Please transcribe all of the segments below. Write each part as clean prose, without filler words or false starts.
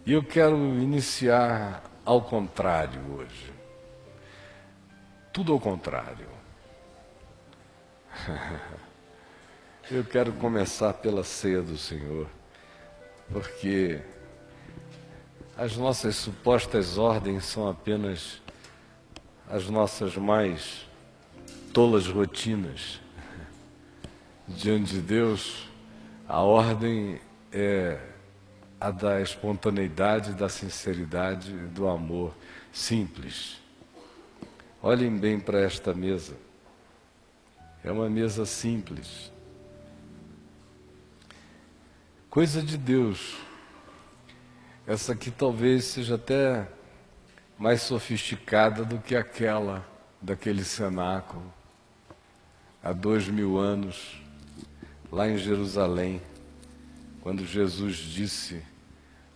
E eu quero iniciar ao contrário hoje. Tudo ao contrário. Eu quero começar pela ceia do Senhor, porque as nossas supostas ordens são apenas as nossas mais tolas rotinas. Diante de Deus, a ordem é a da espontaneidade, da sinceridade, do amor simples. Olhem bem para esta mesa. É uma mesa simples. Coisa de Deus. Essa aqui talvez seja até mais sofisticada do que aquela daquele cenáculo, há 2000 anos, lá em Jerusalém, quando Jesus disse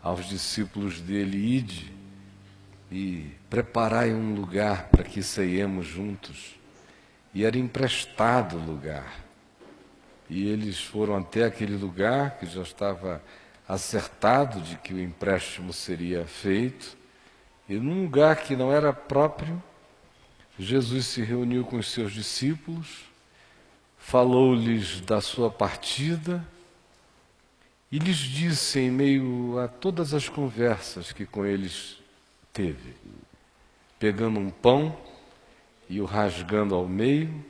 aos discípulos dele: ide e preparai um lugar para que ceiemos juntos. E era emprestado o lugar. E eles foram até aquele lugar que já estava acertado de que o empréstimo seria feito. E num lugar que não era próprio, Jesus se reuniu com os seus discípulos, falou-lhes da sua partida e lhes disse, em meio a todas as conversas que com eles teve, pegando um pão e o rasgando ao meio,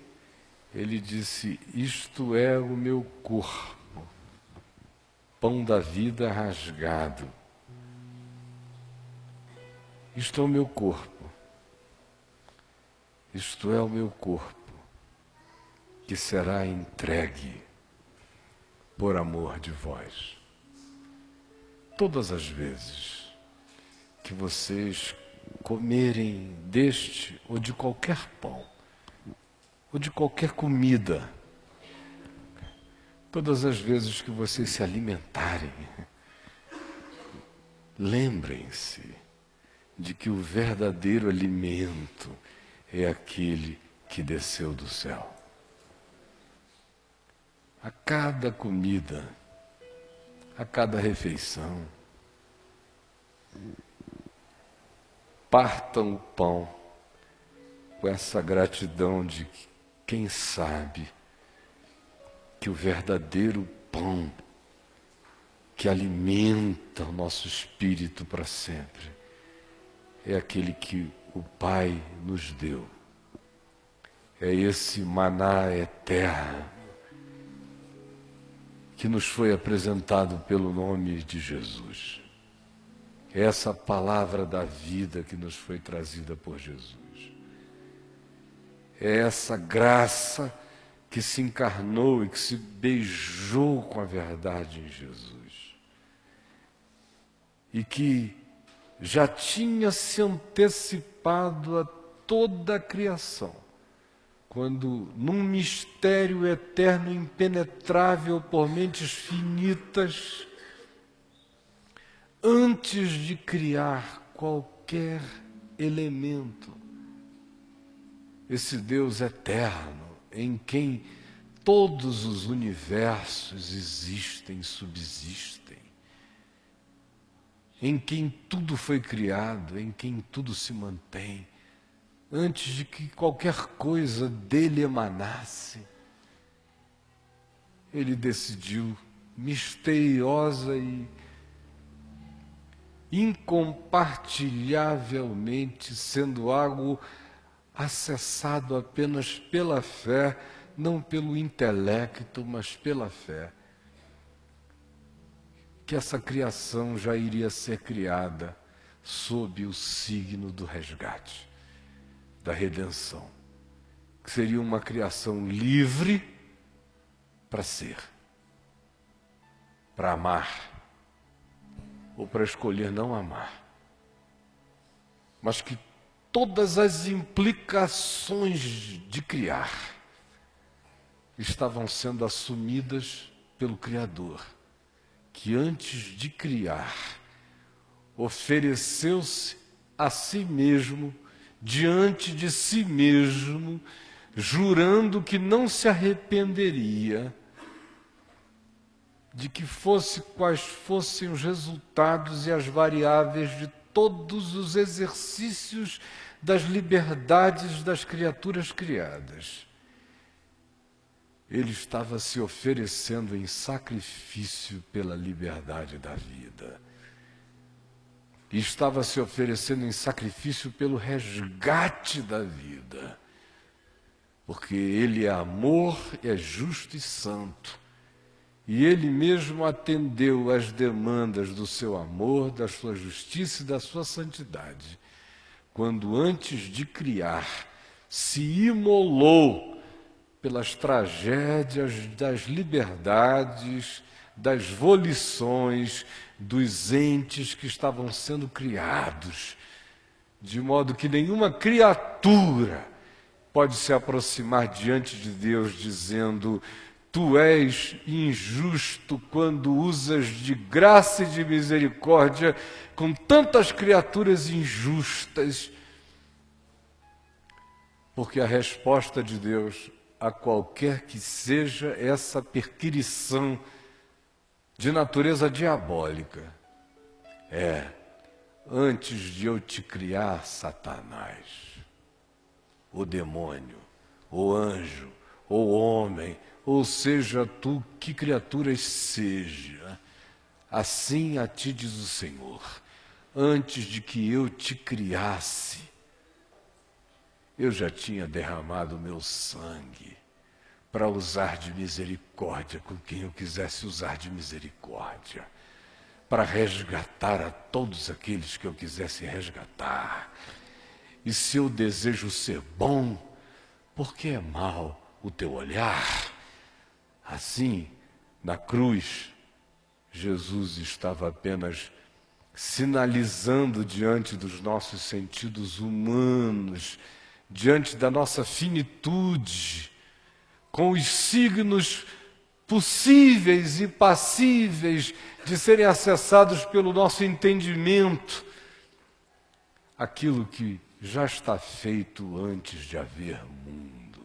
ele disse: isto é o meu corpo, pão da vida rasgado. Isto é o meu corpo. Isto é o meu corpo, que será entregue por amor de vós. Todas as vezes que vocês comerem deste ou de qualquer pão, ou de qualquer comida, todas as vezes que vocês se alimentarem, lembrem-se de que o verdadeiro alimento é aquele que desceu do céu. A cada comida, a cada refeição, partam o pão com essa gratidão de que, quem sabe, que o verdadeiro pão que alimenta o nosso espírito para sempre é aquele que o Pai nos deu. É esse maná eterno que nos foi apresentado pelo nome de Jesus. É essa palavra da vida que nos foi trazida por Jesus. É essa graça que se encarnou e que se beijou com a verdade em Jesus. E que já tinha se antecipado a toda a criação, quando num mistério eterno, impenetrável por mentes finitas, antes de criar qualquer elemento, esse Deus eterno, em quem todos os universos existem, subsistem, em quem tudo foi criado, em quem tudo se mantém, antes de que qualquer coisa dele emanasse, ele decidiu, misteriosa e incompartilhavelmente, sendo algo acessado apenas pela fé, não pelo intelecto, mas pela fé, que essa criação já iria ser criada sob o signo do resgate, da redenção, que seria uma criação livre para ser, para amar, ou para escolher não amar, mas que todas as implicações de criar estavam sendo assumidas pelo Criador, que antes de criar, ofereceu-se a si mesmo, diante de si mesmo, jurando que não se arrependeria de que quais fossem os resultados e as variáveis de todos os exercícios das liberdades das criaturas criadas. Ele estava se oferecendo em sacrifício pela liberdade da vida. E estava se oferecendo em sacrifício pelo resgate da vida. Porque Ele é amor, é justo e santo. E Ele mesmo atendeu às demandas do seu amor, da sua justiça e da sua santidade, quando antes de criar, se imolou pelas tragédias das liberdades, das volições, dos entes que estavam sendo criados, de modo que nenhuma criatura pode se aproximar diante de Deus dizendo: Tu és injusto quando usas de graça e de misericórdia com tantas criaturas injustas. Porque a resposta de Deus a qualquer que seja essa perquirição de natureza diabólica é: antes de eu te criar, Satanás, o demônio, o anjo, o homem, ou seja tu que criaturas seja, assim a ti diz o Senhor, antes de que eu te criasse, eu já tinha derramado o meu sangue para usar de misericórdia com quem eu quisesse usar de misericórdia, para resgatar a todos aqueles que eu quisesse resgatar. E se eu desejo ser bom, por que é mau o teu olhar? Assim, na cruz, Jesus estava apenas sinalizando diante dos nossos sentidos humanos, diante da nossa finitude, com os signos possíveis e passíveis de serem acessados pelo nosso entendimento, aquilo que já está feito antes de haver mundo.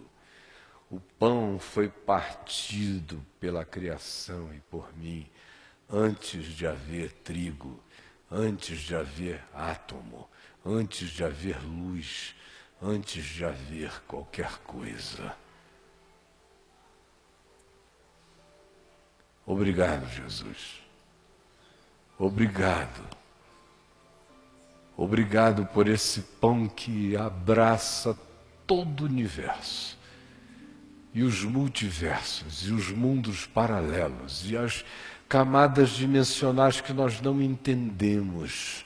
O pão foi partido pela criação e por mim, antes de haver trigo, antes de haver átomo, antes de haver luz, antes de haver qualquer coisa. Obrigado, Jesus. Obrigado. Obrigado por esse pão que abraça todo o universo, e os multiversos, e os mundos paralelos, e as camadas dimensionais que nós não entendemos,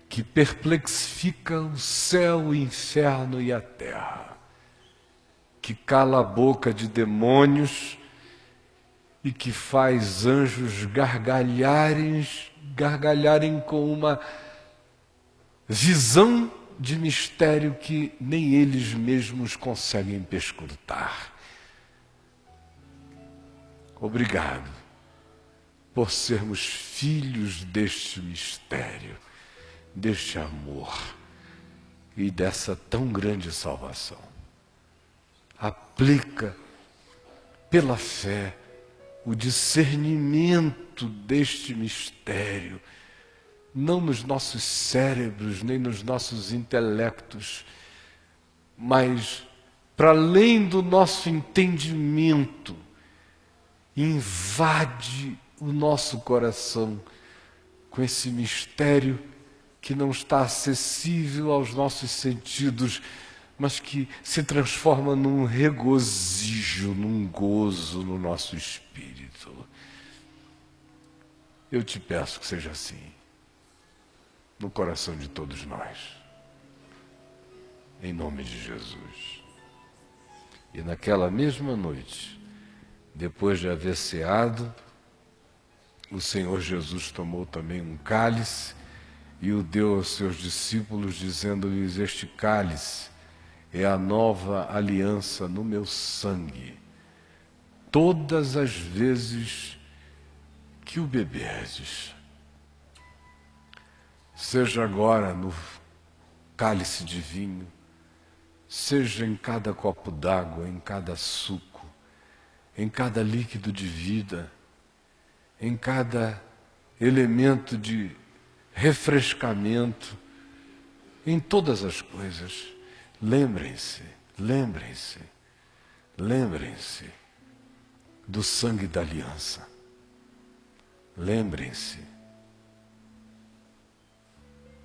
que perplexifica o céu, o inferno e a terra, que cala a boca de demônios e que faz anjos gargalharem com uma visão de mistério que nem eles mesmos conseguem perscrutar. Obrigado por sermos filhos deste mistério, deste amor e dessa tão grande salvação. Aplica pela fé o discernimento deste mistério, não nos nossos cérebros, nem nos nossos intelectos, mas para além do nosso entendimento, invade o nosso coração com esse mistério que não está acessível aos nossos sentidos, mas que se transforma num regozijo, num gozo no nosso espírito. Eu te peço que seja assim, no coração de todos nós, em nome de Jesus. E naquela mesma noite, depois de haver ceado, o Senhor Jesus tomou também um cálice e o deu aos seus discípulos, dizendo-lhes: este cálice é a nova aliança no meu sangue. Todas as vezes que o beberdes, seja agora no cálice de vinho, seja em cada copo d'água, em cada suco, em cada líquido de vida, em cada elemento de refrescamento, em todas as coisas. Lembrem-se, lembrem-se, lembrem-se do sangue da aliança. Lembrem-se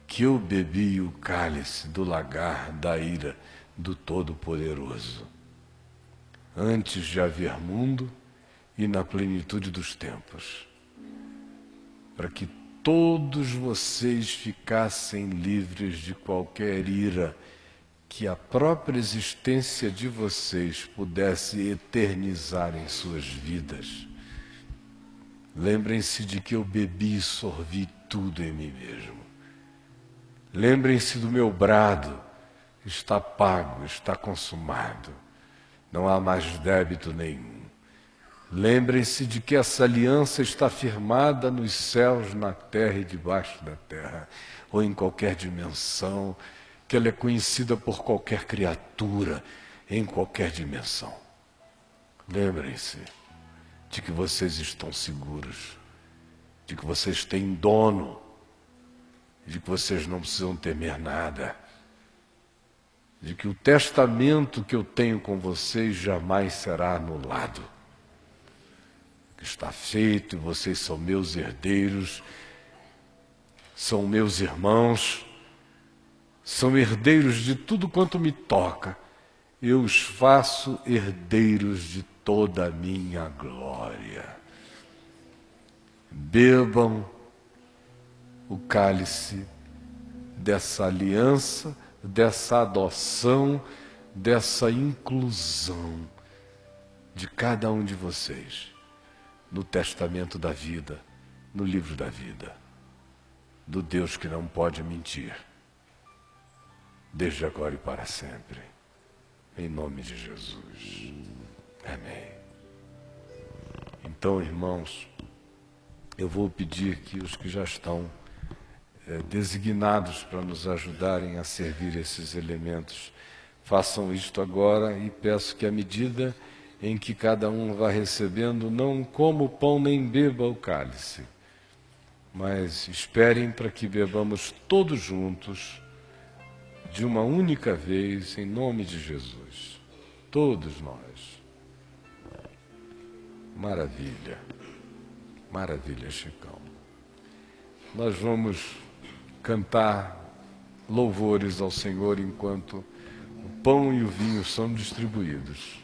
que eu bebi o cálice do lagar da ira do Todo-Poderoso, antes de haver mundo e na plenitude dos tempos, para que todos vocês ficassem livres de qualquer ira, que a própria existência de vocês pudesse eternizar em suas vidas. Lembrem-se de que eu bebi e sorvi tudo em mim mesmo. Lembrem-se do meu brado, está pago, está consumado, não há mais débito nenhum. Lembrem-se de que essa aliança está firmada nos céus, na terra e debaixo da terra, ou em qualquer dimensão, que ela é conhecida por qualquer criatura, em qualquer dimensão. Lembrem-se de que vocês estão seguros, de que vocês têm dono, de que vocês não precisam temer nada, de que o testamento que eu tenho com vocês jamais será anulado, que está feito e vocês são meus herdeiros, são meus irmãos, são herdeiros de tudo quanto me toca. Eu os faço herdeiros de toda a minha glória. Bebam o cálice dessa aliança, dessa adoção, dessa inclusão de cada um de vocês no testamento da vida, no livro da vida, do Deus que não pode mentir, desde agora e para sempre, em nome de Jesus. Amém. Então, irmãos, eu vou pedir que os que já estão designados para nos ajudarem a servir esses elementos façam isto agora, e peço que à medida em que cada um vá recebendo, não coma o pão nem beba o cálice, mas esperem para que bebamos todos juntos de uma única vez, em nome de Jesus, todos nós. Maravilha, maravilha, Chicão. Nós vamos cantar louvores ao Senhor enquanto o pão e o vinho são distribuídos.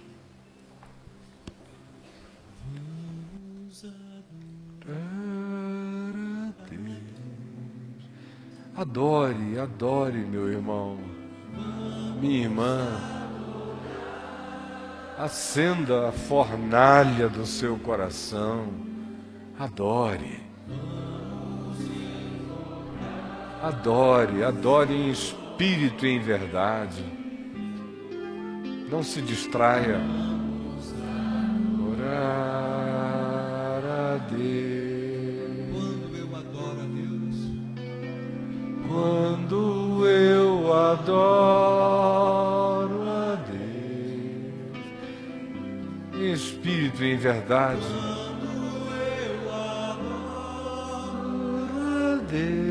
Adore, adore, meu irmão, minha irmã. Acenda a fornalha do seu coração. Adore. Adore, adore em espírito e em verdade. Não se distraia. Orar a Deus. Quando eu adoro a Deus, em espírito e em verdade, quando eu adoro a Deus,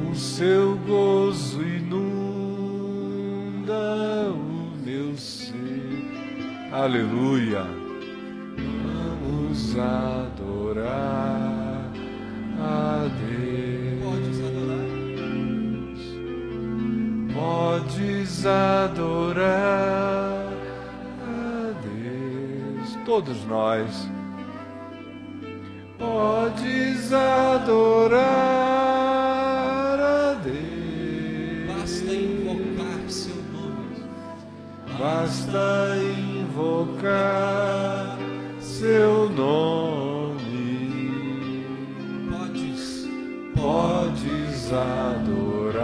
o seu gozo inunda o meu ser. Aleluia! Vamos adorar a Deus. Podes adorar a Deus. Todos nós. Podes adorar a Deus. Basta invocar seu nome. Basta invocar seu nome. Podes adorar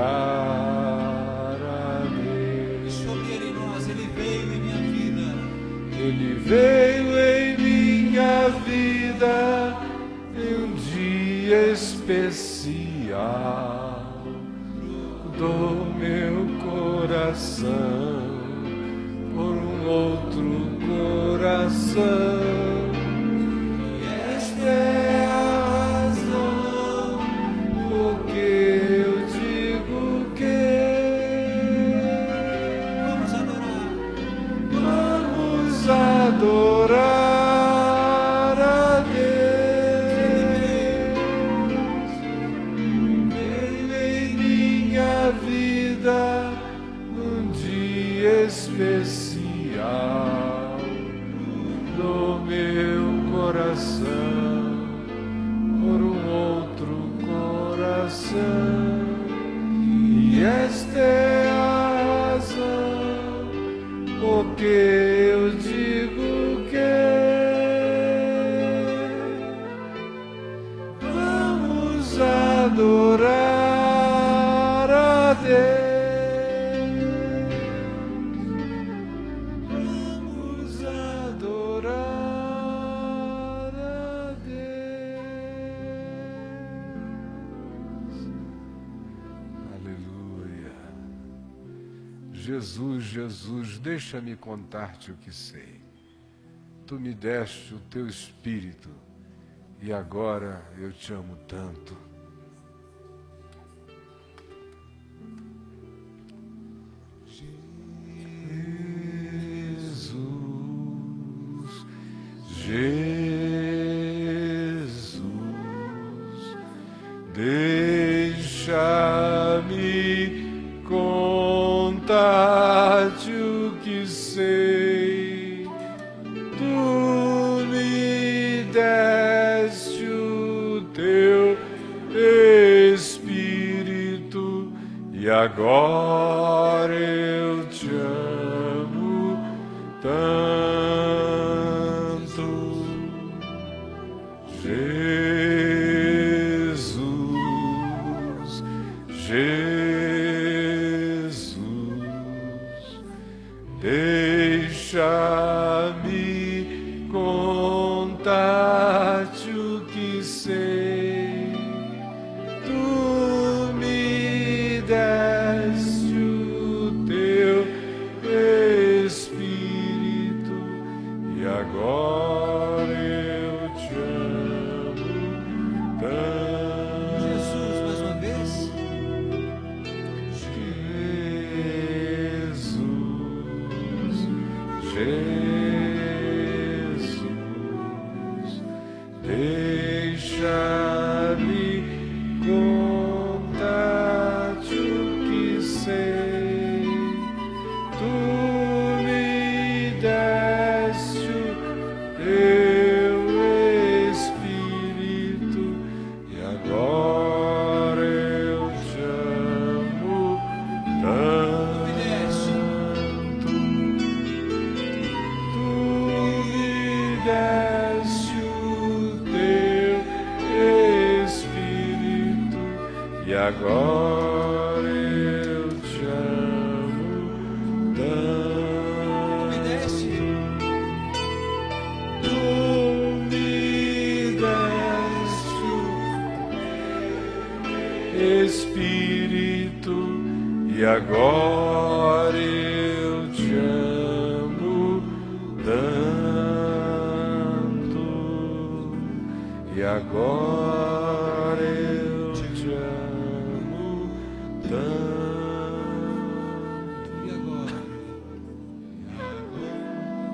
a Deus. Sobre ele nós, ele veio em minha vida. Ele veio em minha vida em um dia especial do meu coração. um outro coração. E esta é a razão porque eu digo que vamos adorar a Deus. Ele em minha vida num dia especial, do meu coração por um outro coração. E esta é a razão porque eu digo que vamos adorar a Deus. Vamos adorar a Deus. Aleluia. Jesus, Jesus, deixa-me contar-te o que sei. Tu me deste o teu Espírito e agora eu te amo tanto. Jesus, deixa-me contar-te o que sei. Tu me deste o teu Espírito e agora eu te amo tanto. Jesus, Jesus, deixa-me contar-te o que sei. Tu me deste o teu Espírito e agora eu te amo tanto. Jesus, mais uma vez. Jesus, deixa-me contar-te o que sei. Tu me deste o teu Espírito e agora eu te amo tanto. Tu me deste o teu Espírito e agora eu te amo tanto. Me deste. Tu me deste o Espírito e agora eu te amo tanto. E agora eu te amo tanto. E agora?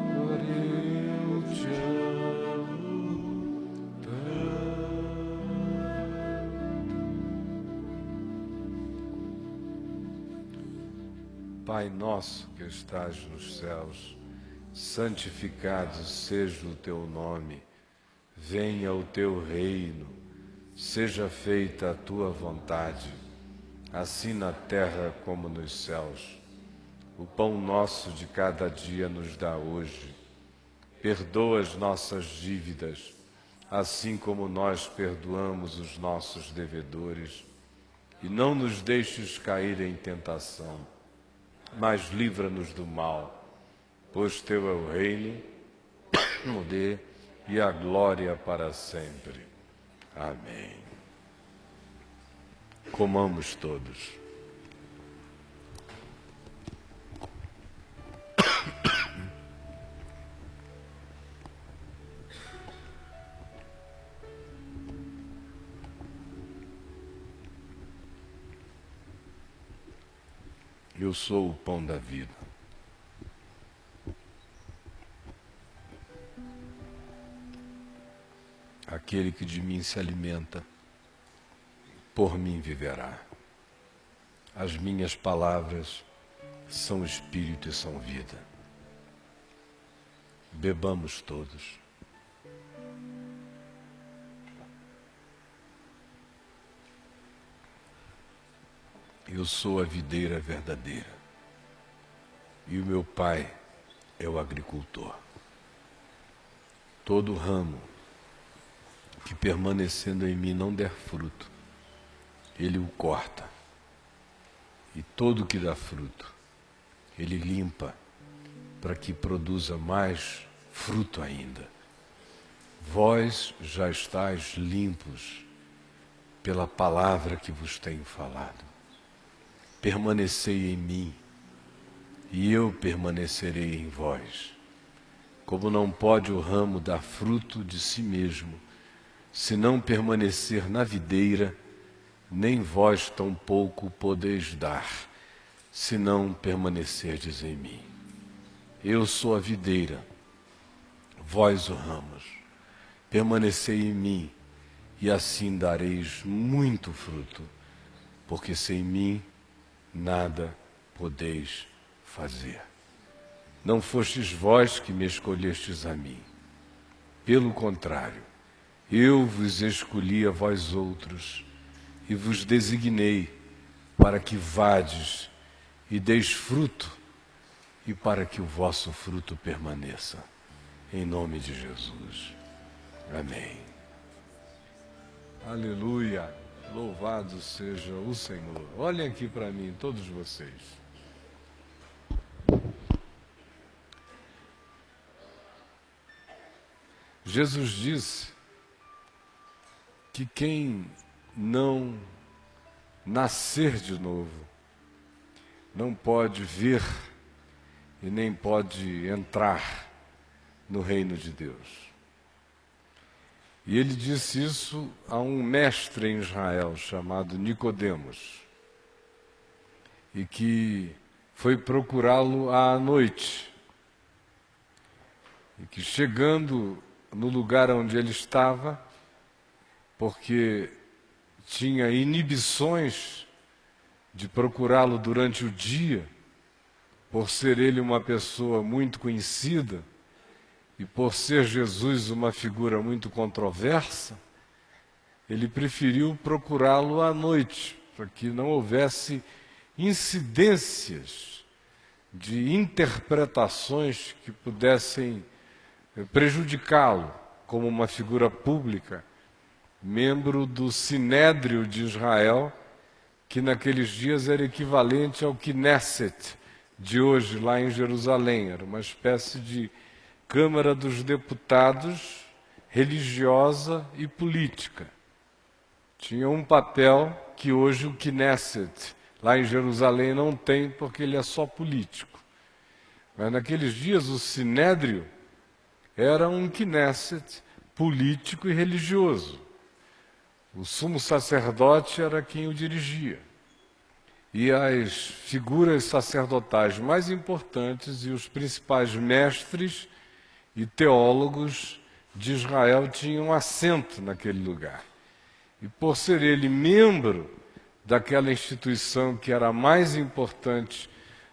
Agora eu te amo tanto. Pai nosso que estás nos céus, santificado seja o teu nome. Venha o teu reino, seja feita a tua vontade, assim na terra como nos céus. O pão nosso de cada dia nos dá hoje. Perdoa as nossas dívidas, assim como nós perdoamos os nossos devedores. E não nos deixes cair em tentação, mas livra-nos do mal, pois teu é o reino, o poder e a glória para sempre. Amém. Comamos todos. Eu sou o pão da vida. Aquele que de mim se alimenta, por mim viverá. As minhas palavras são espírito e são vida. Bebamos todos. Eu sou a videira verdadeira e o meu pai é o agricultor. Todo ramo que permanecendo em mim não der fruto, ele o corta. E todo que dá fruto, ele limpa para que produza mais fruto ainda. Vós já estáis limpos pela palavra que vos tenho falado. Permanecei em mim, e eu permanecerei em vós. Como não pode o ramo dar fruto de si mesmo, se não permanecer na videira, nem vós tampouco podeis dar, se não permanecerdes em mim. Eu sou a videira, vós os ramos. Permanecei em mim, e assim dareis muito fruto, porque sem mim nada podeis fazer. Não fostes vós que me escolhestes a mim. Pelo contrário, eu vos escolhi a vós outros e vos designei para que vades e deis fruto e para que o vosso fruto permaneça. Em nome de Jesus. Amém. Aleluia. Louvado seja o Senhor. Olhem aqui para mim, todos vocês. Jesus disse que quem não nascer de novo não pode ver e nem pode entrar no reino de Deus. E ele disse isso a um mestre em Israel chamado Nicodemos, e que foi procurá-lo à noite, e que chegando no lugar onde ele estava, porque tinha inibições de procurá-lo durante o dia, por ser ele uma pessoa muito conhecida, e por ser Jesus uma figura muito controversa, ele preferiu procurá-lo à noite, para que não houvesse incidências de interpretações que pudessem prejudicá-lo como uma figura pública, membro do Sinédrio de Israel, que naqueles dias era equivalente ao Knesset de hoje, lá em Jerusalém. Era uma espécie de Câmara dos Deputados religiosa e política. Tinha um papel que hoje o Knesset, lá em Jerusalém, não tem, porque ele é só político. Mas naqueles dias o Sinédrio era um Knesset político e religioso. O sumo sacerdote era quem o dirigia. E as figuras sacerdotais mais importantes e os principais mestres e teólogos de Israel tinham assento naquele lugar. E por ser ele membro daquela instituição que era a mais importante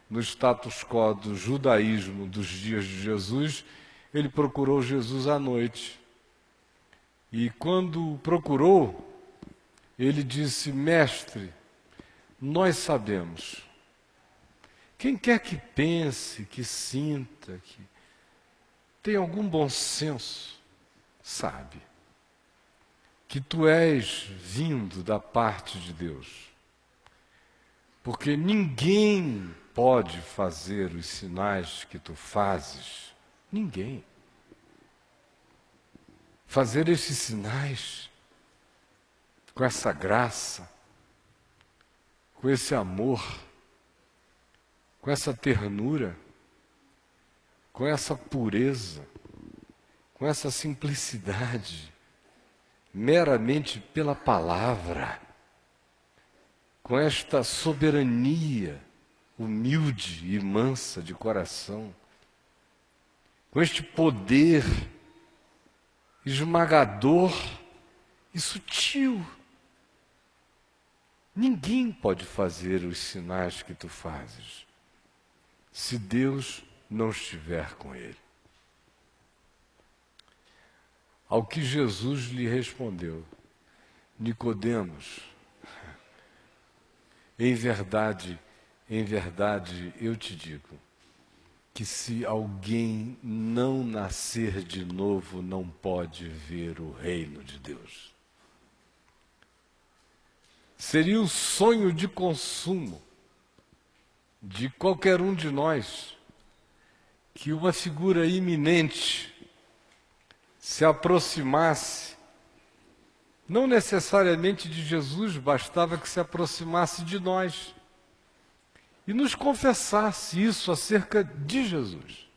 no status quo do judaísmo dos dias de Jesus, ele procurou Jesus à noite. E quando o procurou, ele disse: Mestre, nós sabemos. Quem quer que pense, que sinta, que tem algum bom senso, sabe que tu és vindo da parte de Deus. Porque ninguém pode fazer os sinais que tu fazes. Ninguém. Fazer esses sinais com essa graça, com esse amor, com essa ternura, com essa pureza, com essa simplicidade, meramente pela palavra, com esta soberania humilde e mansa de coração, com este poder esmagador e sutil. Ninguém pode fazer os sinais que tu fazes se Deus não estiver com ele. Ao que Jesus lhe respondeu: Nicodemos, em verdade, eu te digo, que se alguém não nascer de novo, não pode ver o reino de Deus. Seria o sonho de consumo de qualquer um de nós que uma figura iminente se aproximasse, não necessariamente de Jesus, bastava que se aproximasse de nós e nos confessasse isso acerca de Jesus.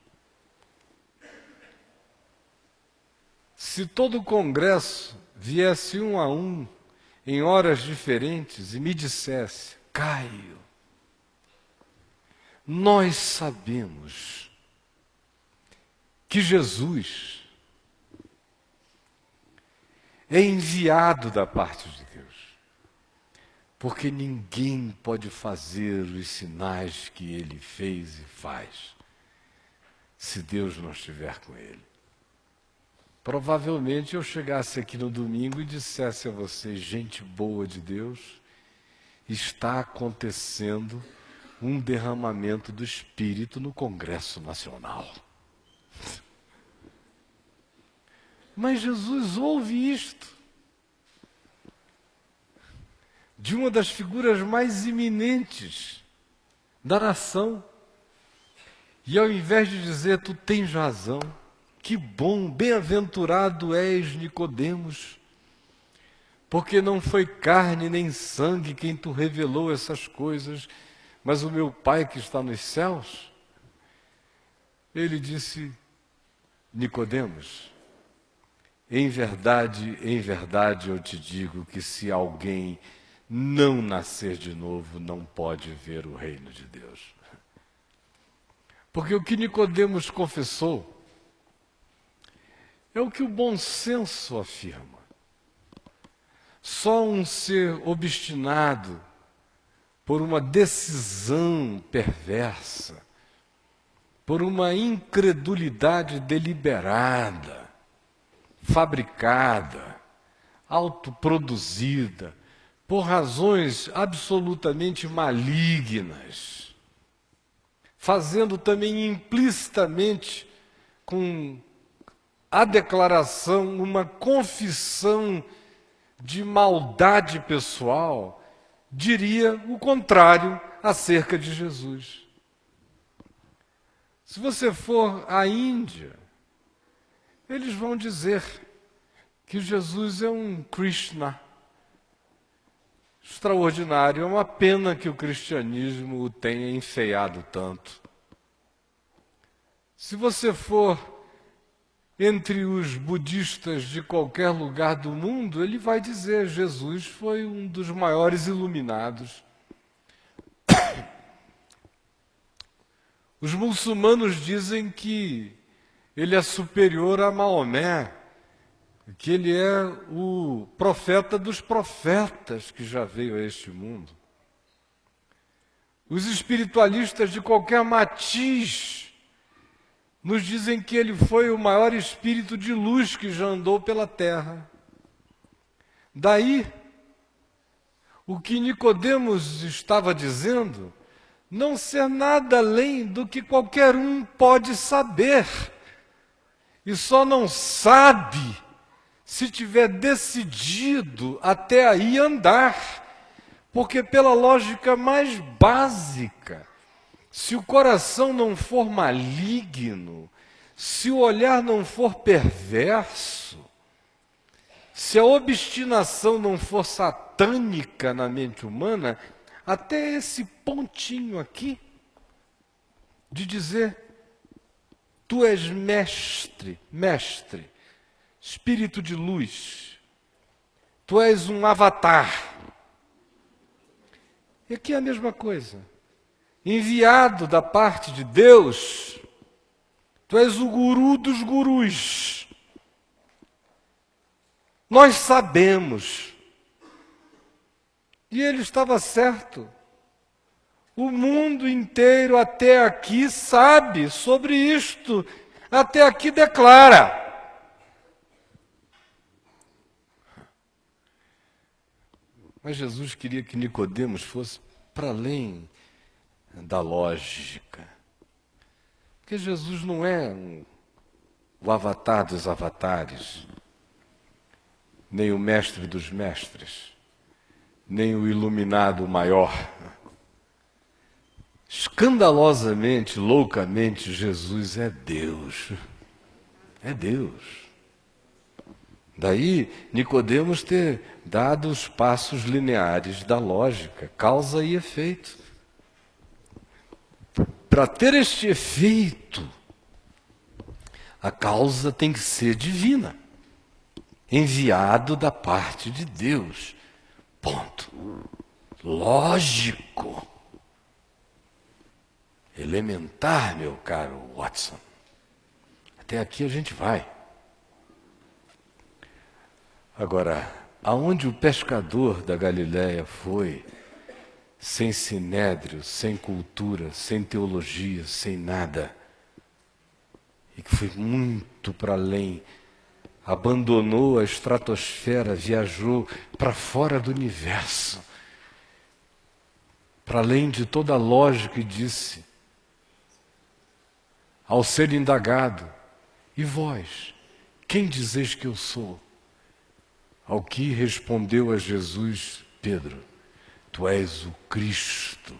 Se todo o congresso viesse um a um, em horas diferentes, e me dissesse: Caio, nós sabemos que Jesus é enviado da parte de Deus, porque ninguém pode fazer os sinais que ele fez e faz se Deus não estiver com ele. Provavelmente eu chegasse aqui no domingo e dissesse a vocês: gente boa de Deus, está acontecendo um derramamento do Espírito no Congresso Nacional. Mas Jesus ouve isto de uma das figuras mais iminentes da nação, e ao invés de dizer: tu tens razão, que bom, bem-aventurado és, Nicodemos, porque não foi carne nem sangue quem tu revelou essas coisas, mas o meu Pai que está nos céus. Ele disse: Nicodemos, em verdade eu te digo que se alguém não nascer de novo, não pode ver o reino de Deus. Porque o que Nicodemos confessou é o que o bom senso afirma. Só um ser obstinado por uma decisão perversa, por uma incredulidade deliberada, fabricada, autoproduzida, por razões absolutamente malignas, fazendo também implicitamente com a declaração, uma confissão de maldade pessoal, diria o contrário acerca de Jesus. Se você for à Índia, eles vão dizer que Jesus é um Krishna extraordinário. É uma pena que o cristianismo o tenha enfeiado tanto. Se você for entre os budistas de qualquer lugar do mundo, ele vai dizer: Jesus foi um dos maiores iluminados. Os muçulmanos dizem que ele é superior a Maomé, que ele é o profeta dos profetas que já veio a este mundo. Os espiritualistas de qualquer matiz nos dizem que ele foi o maior espírito de luz que já andou pela terra. Daí, o que Nicodemos estava dizendo não ser nada além do que qualquer um pode saber, e só não sabe se tiver decidido até aí andar, porque pela lógica mais básica, se o coração não for maligno, se o olhar não for perverso, se a obstinação não for satânica na mente humana, até esse pontinho aqui, de dizer: tu és mestre, espírito de luz, tu és um avatar. E aqui é a mesma coisa. enviado da parte de Deus, tu és o guru dos gurus. Nós sabemos. E ele estava certo. O mundo inteiro até aqui sabe sobre isto, até aqui declara. Mas Jesus queria que Nicodemos fosse para além da lógica. Porque Jesus não é o avatar dos avatares, nem o mestre dos mestres, nem o iluminado maior. Escandalosamente, loucamente, Jesus é Deus. É Deus. Daí, Nicodemos ter dado os passos lineares da lógica, causa e efeito. Para ter este efeito, a causa tem que ser divina, enviado da parte de Deus. Ponto. Lógico. Elementar, meu caro Watson. Até aqui a gente vai. Agora, aonde o pescador da Galileia foi, sem sinédrio, sem cultura, sem teologia, sem nada, e que foi muito para além, abandonou a estratosfera, viajou para fora do universo, para além de toda a lógica, e disse, ao ser indagado, e vós, quem dizeis que eu sou? Ao que respondeu a Jesus Pedro, tu és o Cristo,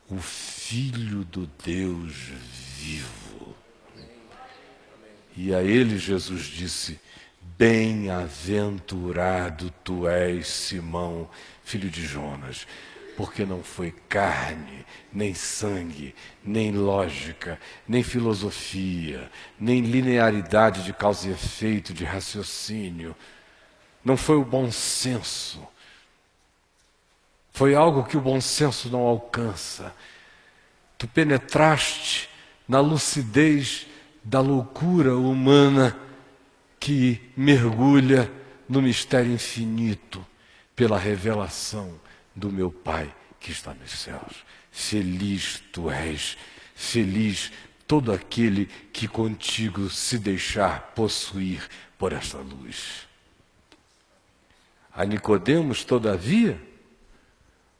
o Filho do Deus vivo. E a ele Jesus disse, bem-aventurado tu és, Simão, filho de Jonas, porque não foi carne, nem sangue, nem lógica, nem filosofia, nem linearidade de causa e efeito, de raciocínio. Não foi o bom senso. Foi algo que o bom senso não alcança. Tu penetraste na lucidez da loucura humana que mergulha no mistério infinito pela revelação do meu Pai que está nos céus. Feliz tu és, feliz todo aquele que contigo se deixar possuir por esta luz. A Nicodemos, todavia,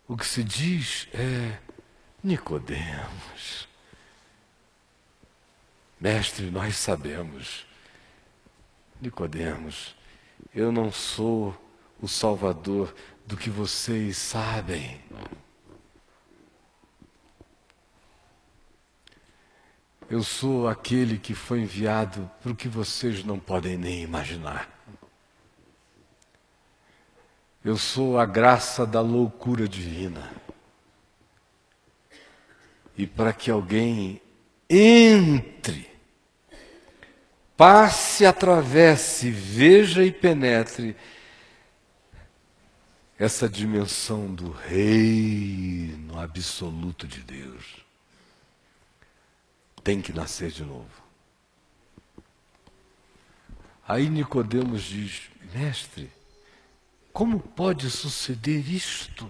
o que se diz é, Nicodemos, mestre, nós sabemos. Nicodemos, eu não sou o Salvador do que vocês sabem. Eu sou aquele que foi enviado para o que vocês não podem nem imaginar. Eu sou a graça da loucura divina. E para que alguém entre, passe, atravesse, veja e penetre essa dimensão do reino absoluto de Deus, tem que nascer de novo. Aí Nicodemos diz, mestre, como pode suceder isto?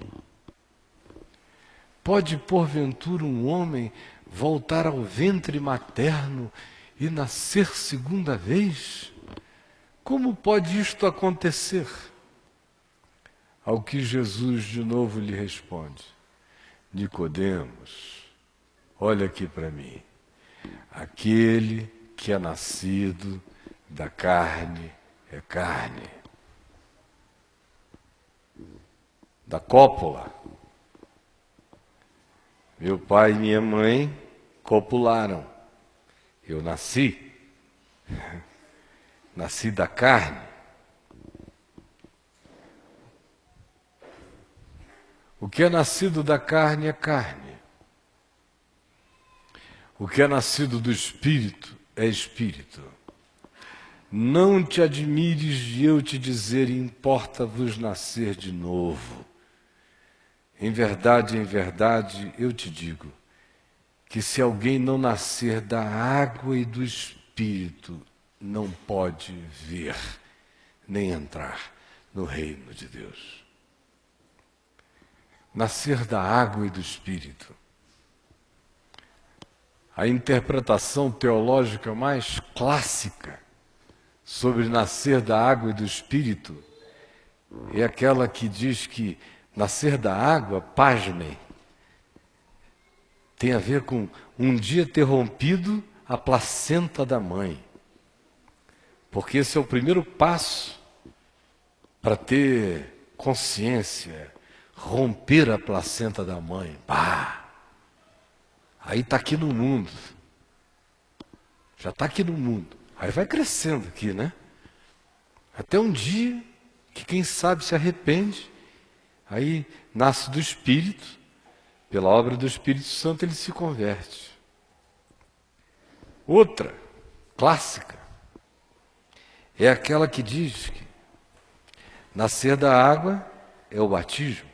Pode, porventura, um homem voltar ao ventre materno e nascer segunda vez? Como pode isto acontecer? Ao que Jesus de novo lhe responde, Nicodemos, olha aqui para mim, aquele que é nascido da carne é carne, da cópula. Meu pai e minha mãe copularam, eu nasci da carne. O que é nascido da carne é carne. O que é nascido do Espírito é Espírito. Não te admires de eu te dizer, importa-vos nascer de novo. Em verdade, eu te digo, que se alguém não nascer da água e do Espírito, não pode ver, nem entrar no reino de Deus. Nascer da água e do Espírito. A interpretação teológica mais clássica sobre nascer da água e do Espírito é aquela que diz que nascer da água, pasmem, tem a ver com um dia ter rompido a placenta da mãe. Porque esse é o primeiro passo para ter consciência, romper a placenta da mãe. Pá! Aí está aqui no mundo. Já está aqui no mundo. Aí vai crescendo aqui, né? Até um dia que quem sabe se arrepende, aí nasce do Espírito, pela obra do Espírito Santo ele se converte. Outra, clássica, é aquela que diz que nascer da água é o batismo.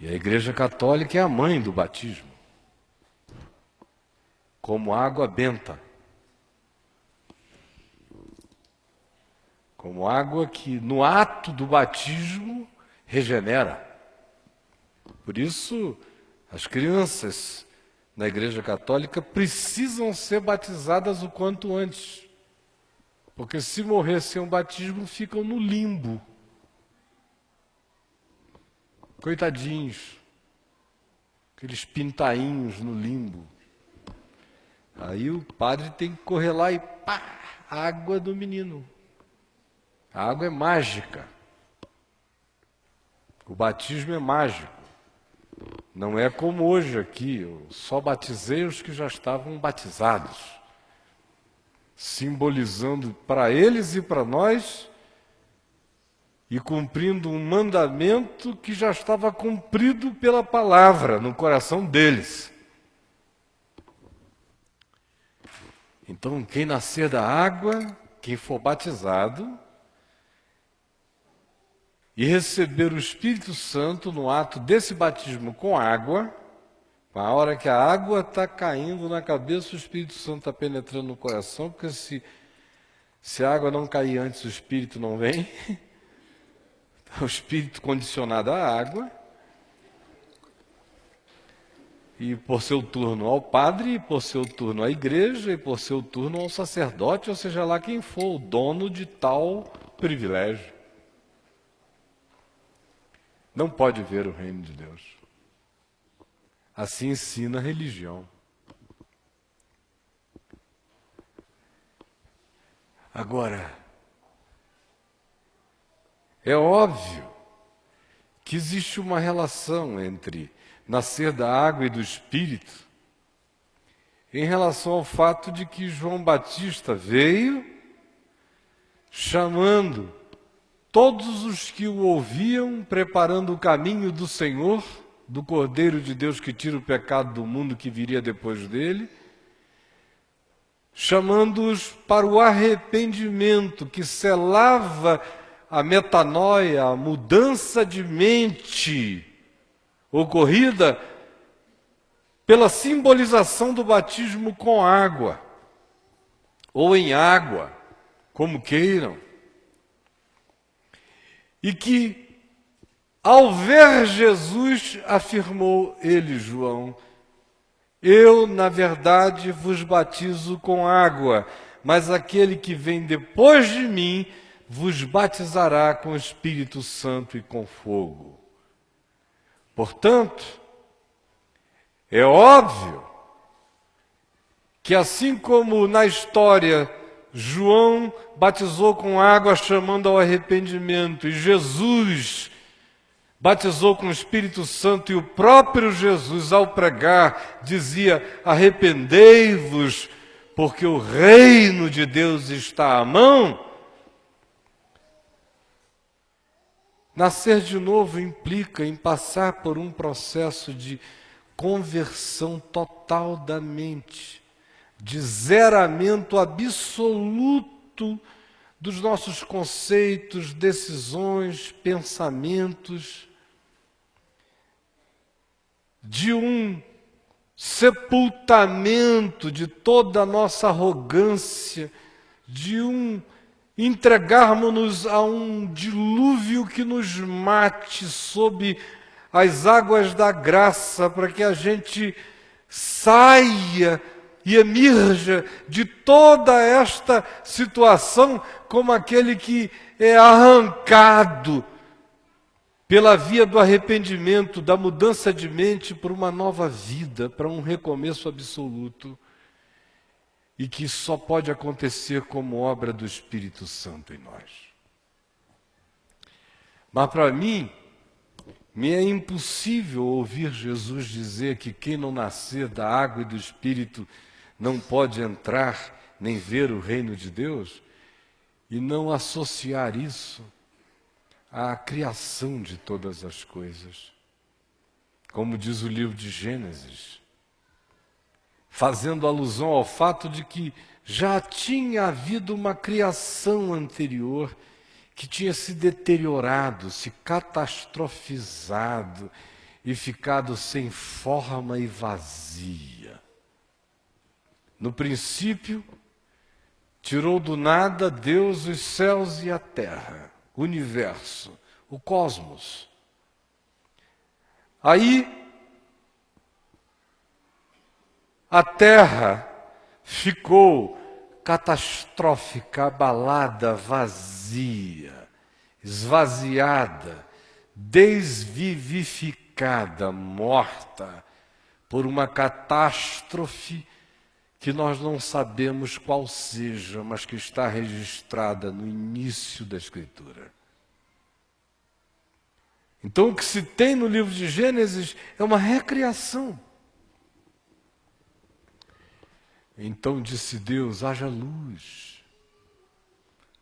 E a Igreja Católica é a mãe do batismo, como água benta, como água que no ato do batismo regenera. Por isso, as crianças na Igreja Católica precisam ser batizadas o quanto antes, porque se morrer sem um batismo, ficam no limbo. Coitadinhos, aqueles pintainhos no limbo. Aí o padre tem que correr lá e pá, água do menino. A água é mágica. O batismo é mágico. Não é como hoje aqui, eu só batizei os que já estavam batizados, simbolizando para eles e para nós e cumprindo um mandamento que já estava cumprido pela palavra no coração deles. Então, quem nascer da água, quem for batizado e receber o Espírito Santo no ato desse batismo com água, a hora que a água está caindo na cabeça, o Espírito Santo está penetrando no coração, porque se a água não cair antes, o Espírito não vem. O Espírito condicionado à água, e por seu turno ao padre, e por seu turno à igreja, e por seu turno ao sacerdote, ou seja lá quem for o dono de tal privilégio. Não pode ver o reino de Deus. Assim ensina a religião. Agora, é óbvio que existe uma relação entre nascer da água e do Espírito em relação ao fato de que João Batista veio chamando todos os que o ouviam, preparando o caminho do Senhor, do Cordeiro de Deus que tira o pecado do mundo que viria depois dele, chamando-os para o arrependimento que selava a metanoia, a mudança de mente ocorrida pela simbolização do batismo com água, ou em água, como queiram. E que, ao ver Jesus, afirmou ele, João, eu, na verdade, vos batizo com água, mas aquele que vem depois de mim vos batizará com o Espírito Santo e com fogo. Portanto, é óbvio que assim como na história João batizou com água chamando ao arrependimento e Jesus batizou com o Espírito Santo e o próprio Jesus ao pregar dizia arrependei-vos porque o reino de Deus está à mão. Nascer de novo implica em passar por um processo de conversão total da mente, de zeramento absoluto dos nossos conceitos, decisões, pensamentos. de um sepultamento de toda a nossa arrogância, de um entregarmos-nos a um dilúvio que nos mate sob as águas da graça, para que a gente saia e emerja de toda esta situação como aquele que é arrancado pela via do arrependimento, da mudança de mente por uma nova vida, para um recomeço absoluto, e que só pode acontecer como obra do Espírito Santo em nós. Mas para mim, me é impossível ouvir Jesus dizer que quem não nascer da água e do Espírito não pode entrar nem ver o reino de Deus, e não associar isso à criação de todas as coisas. Como diz o livro de Gênesis, fazendo alusão ao fato de que já tinha havido uma criação anterior que tinha se deteriorado, se catastrofizado e ficado sem forma e vazia. No princípio, tirou do nada Deus os céus e a terra, o universo, o cosmos. Aí, a terra ficou catastrófica, abalada, vazia, esvaziada, desvivificada, morta por uma catástrofe que nós não sabemos qual seja, mas que está registrada no início da Escritura. Então, o que se tem no livro de Gênesis é uma recriação. Então disse Deus: haja luz.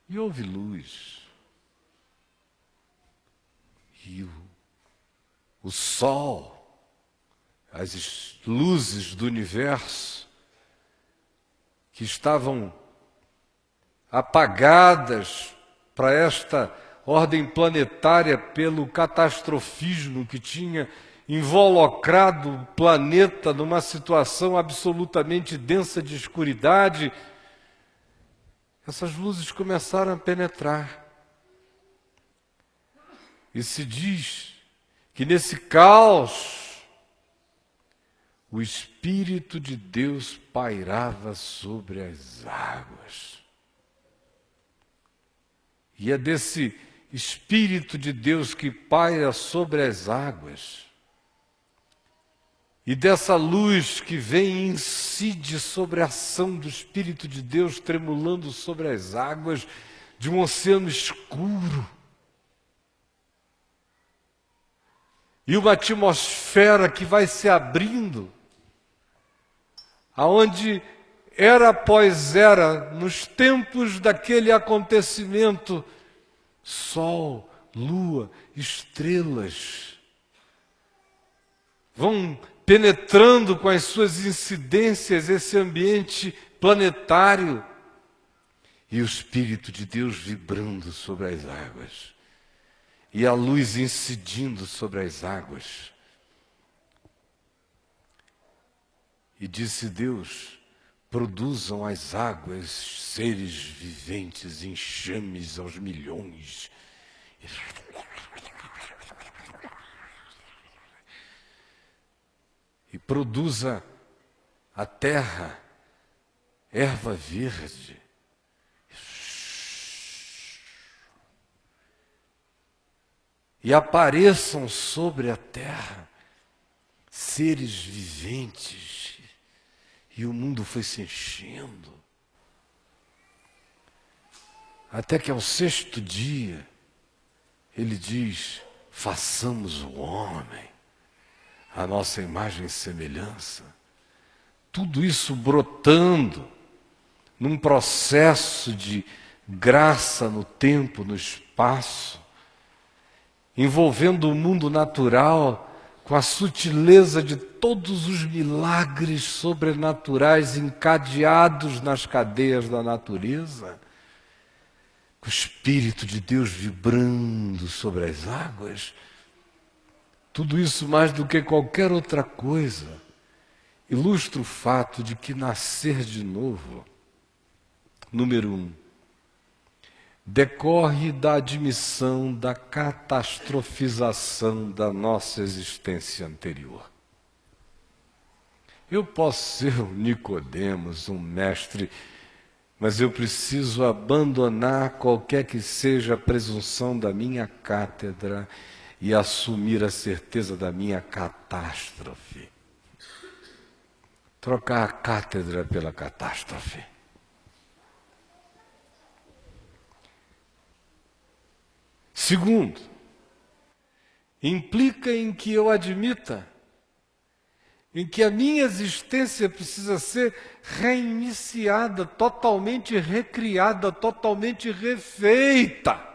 E houve luz. E o sol, as luzes do universo, que estavam apagadas para esta ordem planetária pelo catastrofismo que tinha involucrado o planeta numa situação absolutamente densa de escuridade, essas luzes começaram a penetrar. E se diz que nesse caos, o Espírito de Deus pairava sobre as águas. E é desse Espírito de Deus que paira sobre as águas, e dessa luz que vem e incide sobre a ação do Espírito de Deus tremulando sobre as águas de um oceano escuro. E uma atmosfera que vai se abrindo, aonde era após era, nos tempos daquele acontecimento, sol, lua, estrelas vão penetrando com as suas incidências esse ambiente planetário, e o Espírito de Deus vibrando sobre as águas, e a luz incidindo sobre as águas. E disse Deus: produzam as águas seres viventes, enxames aos milhões. E produza a terra erva verde. E apareçam sobre a terra seres viventes. E o mundo foi se enchendo. Até que ao sexto dia, ele diz: façamos o homem a nossa imagem e semelhança. Tudo isso brotando num processo de graça no tempo, no espaço, envolvendo o mundo natural com a sutileza de todos os milagres sobrenaturais encadeados nas cadeias da natureza, com o Espírito de Deus vibrando sobre as águas. Tudo isso, mais do que qualquer outra coisa, ilustra o fato de que nascer de novo, número 1, decorre da admissão da catastrofização da nossa existência anterior. Eu posso ser um Nicodemos, um mestre, mas eu preciso abandonar qualquer que seja a presunção da minha cátedra e assumir a certeza da minha catástrofe. Trocar a cátedra pela catástrofe. Segundo, implica em que eu admita em que a minha existência precisa ser reiniciada, totalmente recriada, totalmente refeita.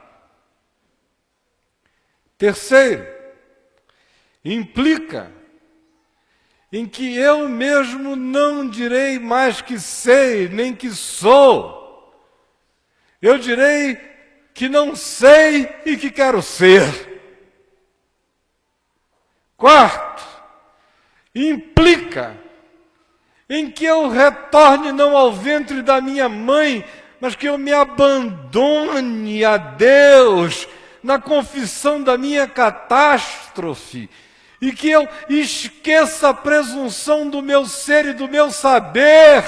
Terceiro, implica em que eu mesmo não direi mais que sei, nem que sou. Eu direi que não sei e que quero ser. Quarto, implica em que eu retorne não ao ventre da minha mãe, mas que eu me abandone a Deus na confissão da minha catástrofe e que eu esqueça a presunção do meu ser e do meu saber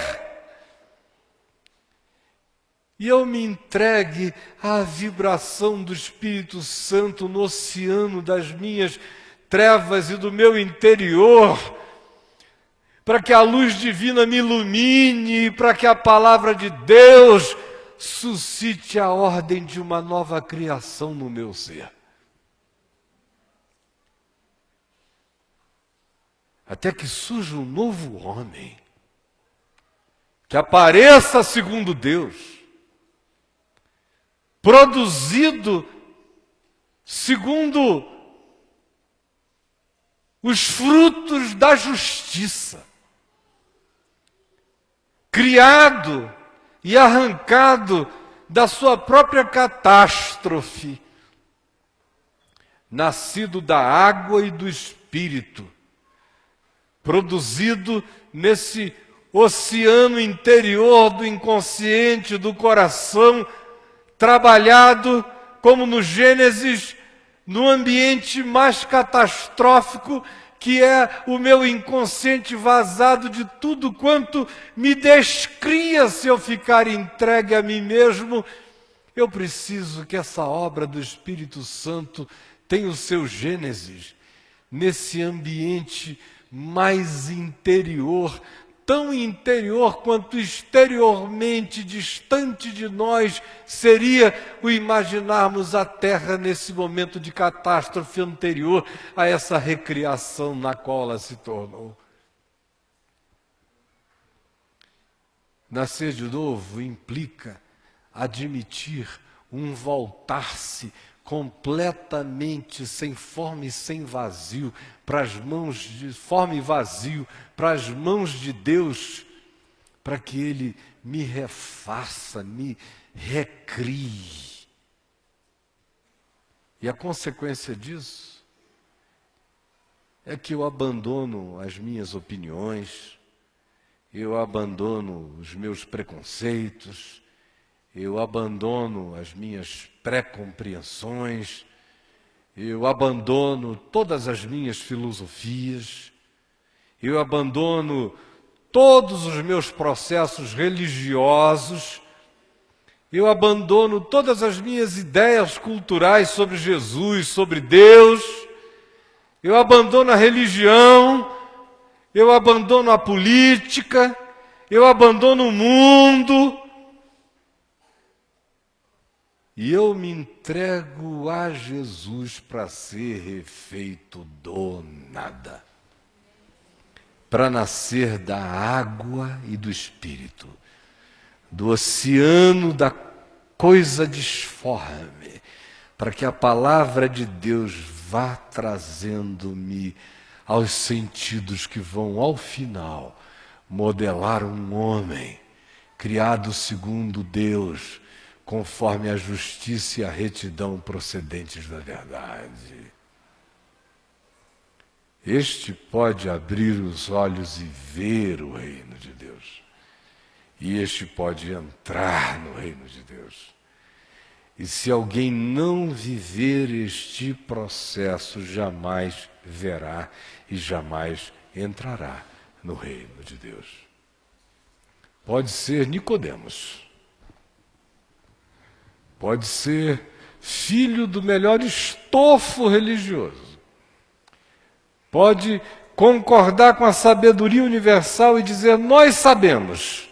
e eu me entregue à vibração do Espírito Santo no oceano das minhas trevas e do meu interior, para que a luz divina me ilumine, para que a palavra de Deus suscite a ordem de uma nova criação no meu ser. Até que surja um novo homem, que apareça segundo Deus, produzido segundo os frutos da justiça, criado e arrancado da sua própria catástrofe, nascido da água e do Espírito, produzido nesse oceano interior do inconsciente, do coração, trabalhado como no Gênesis, no ambiente mais catastrófico, que é o meu inconsciente vazado de tudo quanto me descria se eu ficar entregue a mim mesmo. Eu preciso que essa obra do Espírito Santo tenha o seu Gênesis nesse ambiente mais interior, tão interior quanto exteriormente distante de nós seria o imaginarmos a Terra nesse momento de catástrofe anterior a essa recriação na qual ela se tornou. Nascer de novo implica admitir um voltar-se completamente sem forma e sem vazio, para as mãos de forma e vazio, para as mãos de Deus, para que Ele me refaça, me recrie. E a consequência disso é que eu abandono as minhas opiniões, eu abandono os meus preconceitos, eu abandono as minhas pré-compreensões, eu abandono todas as minhas filosofias, eu abandono todos os meus processos religiosos, eu abandono todas as minhas ideias culturais sobre Jesus, sobre Deus, eu abandono a religião, eu abandono a política, eu abandono o mundo, e eu me entrego a Jesus para ser refeito do nada, para nascer da água e do Espírito, do oceano da coisa disforme, para que a palavra de Deus vá trazendo-me aos sentidos que vão, ao final, modelar um homem criado segundo Deus, conforme a justiça e a retidão procedentes da verdade. este pode abrir os olhos e ver o reino de Deus. E este pode entrar no reino de Deus. E se alguém não viver este processo, jamais verá e jamais entrará no reino de Deus. Pode ser Nicodemos. Pode ser filho do melhor estofo religioso. Pode concordar com a sabedoria universal e dizer, nós sabemos.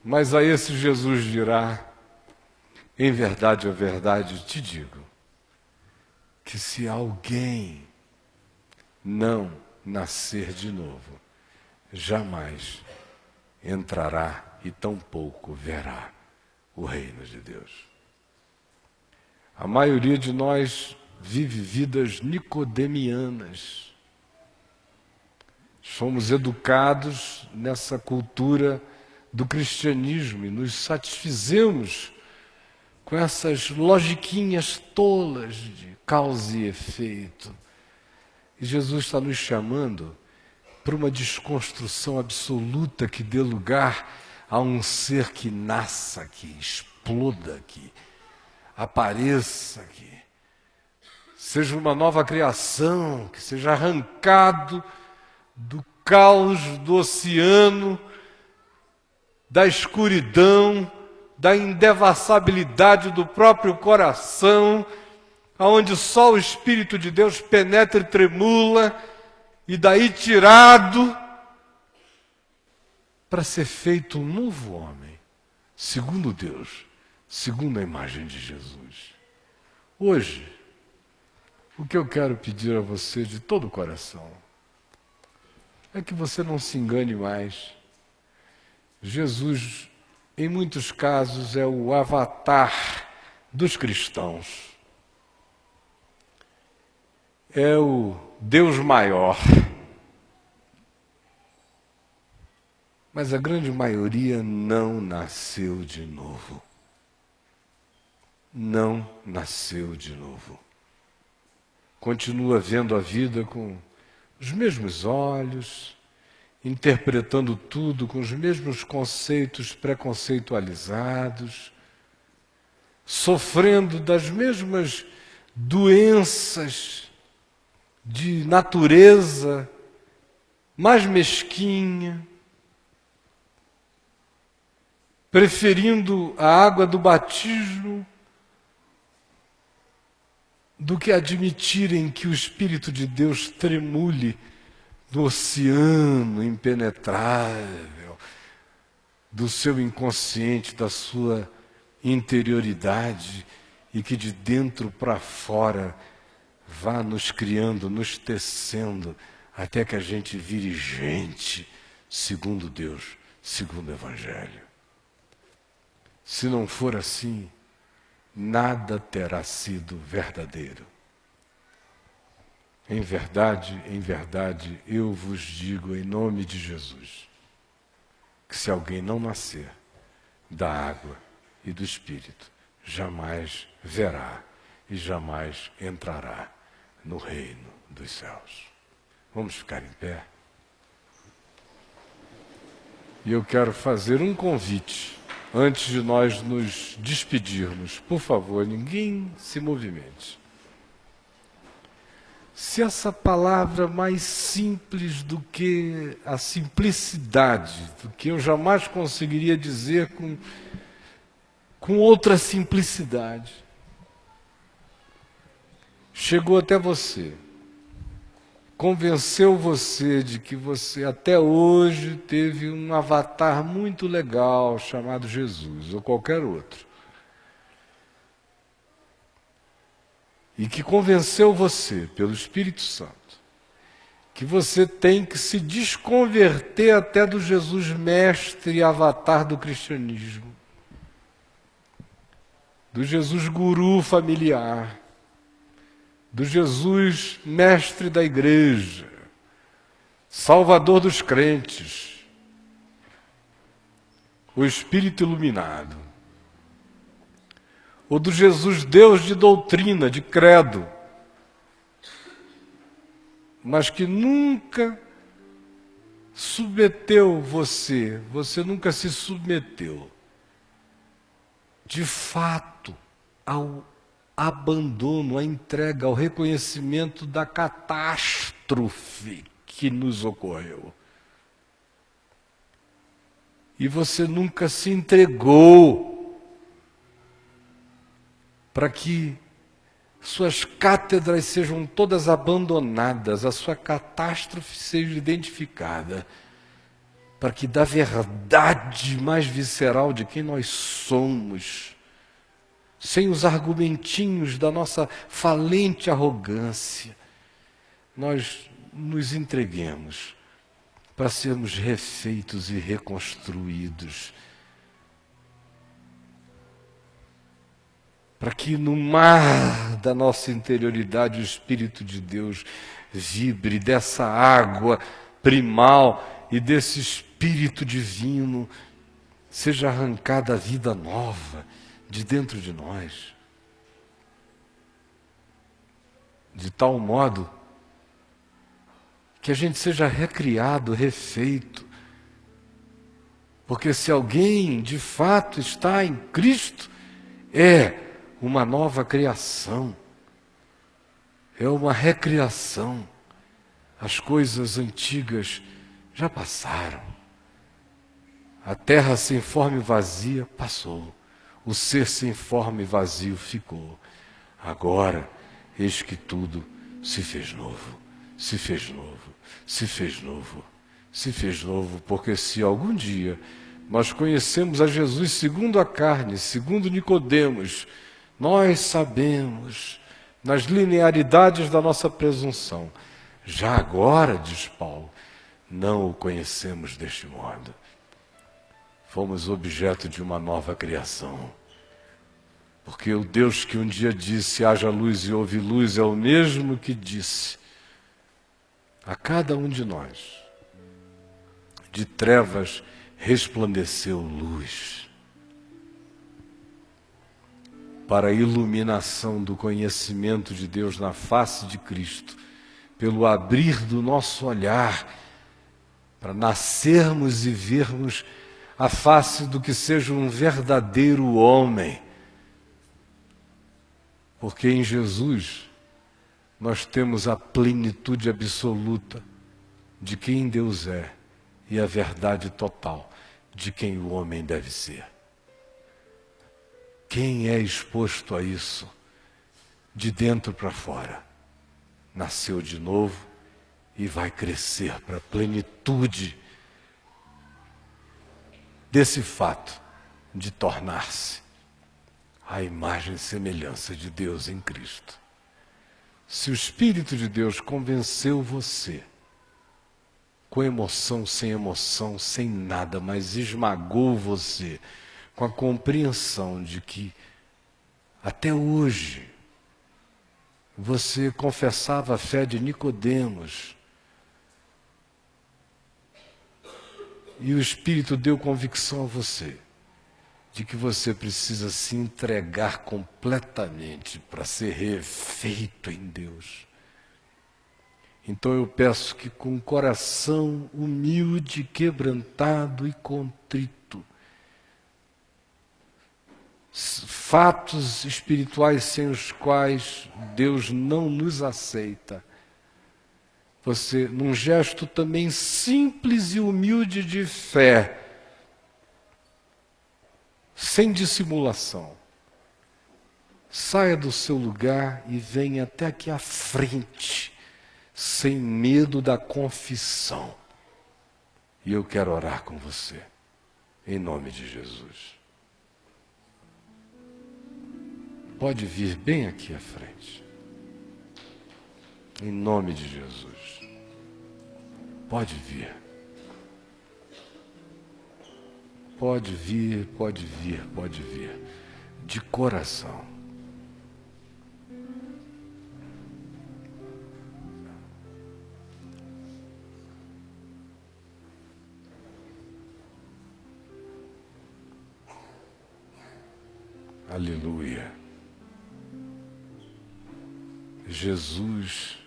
Mas a esse Jesus dirá, em verdade, a verdade te digo, que se alguém não nascer de novo, jamais entrará e tampouco verá o reino de Deus. A maioria de nós vive vidas nicodemianas. Somos educados nessa cultura do cristianismo e nos satisfizemos com essas logiquinhas tolas de causa e efeito. E Jesus está nos chamando para uma desconstrução absoluta que dê lugar a um ser que nasça aqui, exploda aqui, apareça aqui, seja uma nova criação, que seja arrancado do caos do oceano, da escuridão, da indevassabilidade do próprio coração, aonde só o Espírito de Deus penetra e tremula, e daí tirado para ser feito um novo homem, segundo Deus, segundo a imagem de Jesus. Hoje, o que eu quero pedir a você de todo o coração é que você não se engane mais. Jesus, em muitos casos, é o avatar dos cristãos. É o Deus maior. Mas a grande maioria não nasceu de novo. Não nasceu de novo. Continua vendo a vida com os mesmos olhos, interpretando tudo com os mesmos conceitos preconceitualizados, sofrendo das mesmas doenças de natureza mais mesquinha, preferindo a água do batismo do que admitirem que o Espírito de Deus tremule no oceano impenetrável do seu inconsciente, da sua interioridade, e que de dentro para fora vá nos criando, nos tecendo, até que a gente vire gente, segundo Deus, segundo o Evangelho. Se não for assim, nada terá sido verdadeiro. Em verdade, eu vos digo em nome de Jesus, que se alguém não nascer da água e do Espírito, jamais verá e jamais entrará no reino dos céus. Vamos ficar em pé? E eu quero fazer um convite, antes de nós nos despedirmos. Por favor, ninguém se movimente. Se essa palavra mais simples do que a simplicidade, do que eu jamais conseguiria dizer com outra simplicidade, chegou até você, convenceu você de que você até hoje teve um avatar muito legal chamado Jesus, ou qualquer outro, e que convenceu você, pelo Espírito Santo, que você tem que se desconverter até do Jesus mestre e avatar do cristianismo, do Jesus guru familiar, do Jesus mestre da igreja, salvador dos crentes, o Espírito iluminado, ou do Jesus Deus de doutrina, de credo, mas que nunca submeteu você nunca se submeteu, de fato, ao abandono, à entrega, ao reconhecimento da catástrofe que nos ocorreu. E você nunca se entregou para que suas cátedras sejam todas abandonadas, a sua catástrofe seja identificada, para que da verdade mais visceral de quem nós somos, sem os argumentinhos da nossa falente arrogância, nós nos entreguemos para sermos refeitos e reconstruídos, para que no mar da nossa interioridade o Espírito de Deus vibre dessa água primal e desse Espírito divino, seja arrancada a vida nova de dentro de nós, de tal modo que a gente seja recriado, refeito. Porque se alguém de fato está em Cristo, é uma nova criação, é uma recriação. As coisas antigas já passaram. A terra sem forma e vazia passou. O ser sem forma e vazio ficou. Agora, eis que tudo se fez novo, se fez novo, se fez novo, se fez novo, porque se algum dia nós conhecemos a Jesus segundo a carne, segundo Nicodemos, nós sabemos, nas linearidades da nossa presunção, já agora, diz Paulo, não o conhecemos deste modo. Fomos objeto de uma nova criação. Porque o Deus que um dia disse, haja luz e houve luz, é o mesmo que disse a cada um de nós, de trevas resplandeceu luz, para a iluminação do conhecimento de Deus na face de Cristo, pelo abrir do nosso olhar, para nascermos e vermos a face do que seja um verdadeiro homem. Porque em Jesus nós temos a plenitude absoluta de quem Deus é e a verdade total de quem o homem deve ser. Quem é exposto a isso, de dentro para fora, nasceu de novo e vai crescer para a plenitude desse fato de tornar-se a imagem e semelhança de Deus em Cristo. Se o Espírito de Deus convenceu você, com emoção, sem nada, mas esmagou você, com a compreensão de que até hoje você confessava a fé de Nicodemos, e o Espírito deu convicção a você de que você precisa se entregar completamente para ser refeito em Deus. Então eu peço que com o coração humilde, quebrantado e contrito, fatos espirituais sem os quais Deus não nos aceita, você, num gesto também simples e humilde de fé, sem dissimulação, saia do seu lugar e venha até aqui à frente, sem medo da confissão. E eu quero orar com você, em nome de Jesus. Pode vir bem aqui à frente, em nome de Jesus. Pode vir. Pode vir, pode vir, pode vir, de coração. Aleluia. Jesus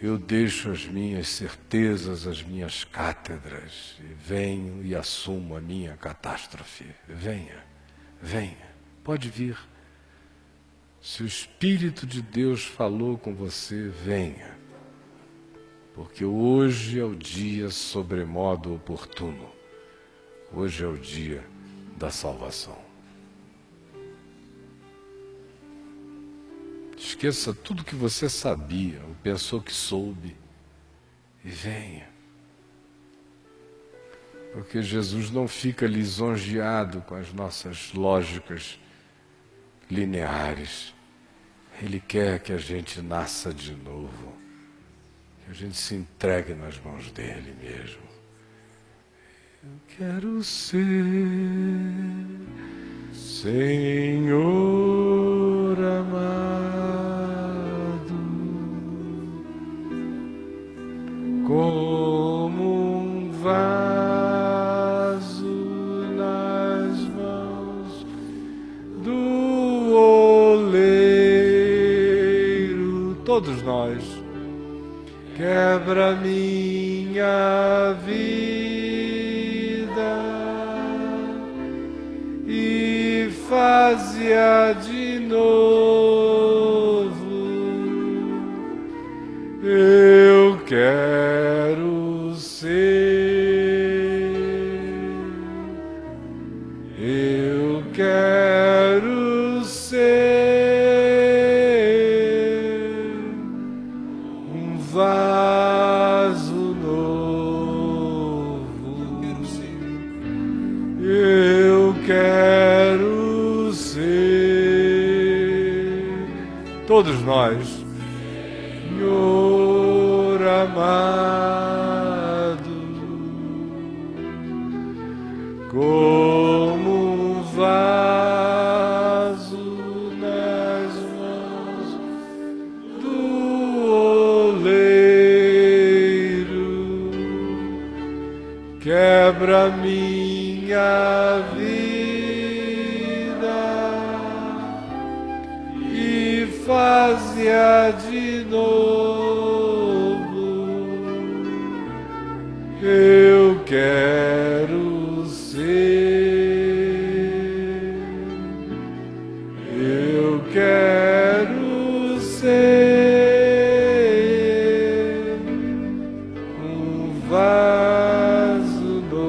eu deixo as minhas certezas, as minhas cátedras, e venho e assumo a minha catástrofe. Venha, venha, pode vir. Se o Espírito de Deus falou com você, venha. Porque hoje é o dia sobremodo oportuno. Hoje é o dia da salvação. Esqueça tudo que você sabia, ou pensou que soube, e venha. Porque Jesus não fica lisonjeado com as nossas lógicas lineares. Ele quer que a gente nasça de novo, que a gente se entregue nas mãos dele mesmo. Eu quero ser Senhor amado, como um vaso nas mãos do oleiro. Todos nós. Quebra minha vida e faz-a de novo. Eu quero ser, eu quero ser um vaso novo. Eu quero ser, todos nós, Senhor amado, como um vaso nas mãos do oleiro. Quebra minha vida e faz-a de novo. Eu quero ser, eu quero ser um vaso novo.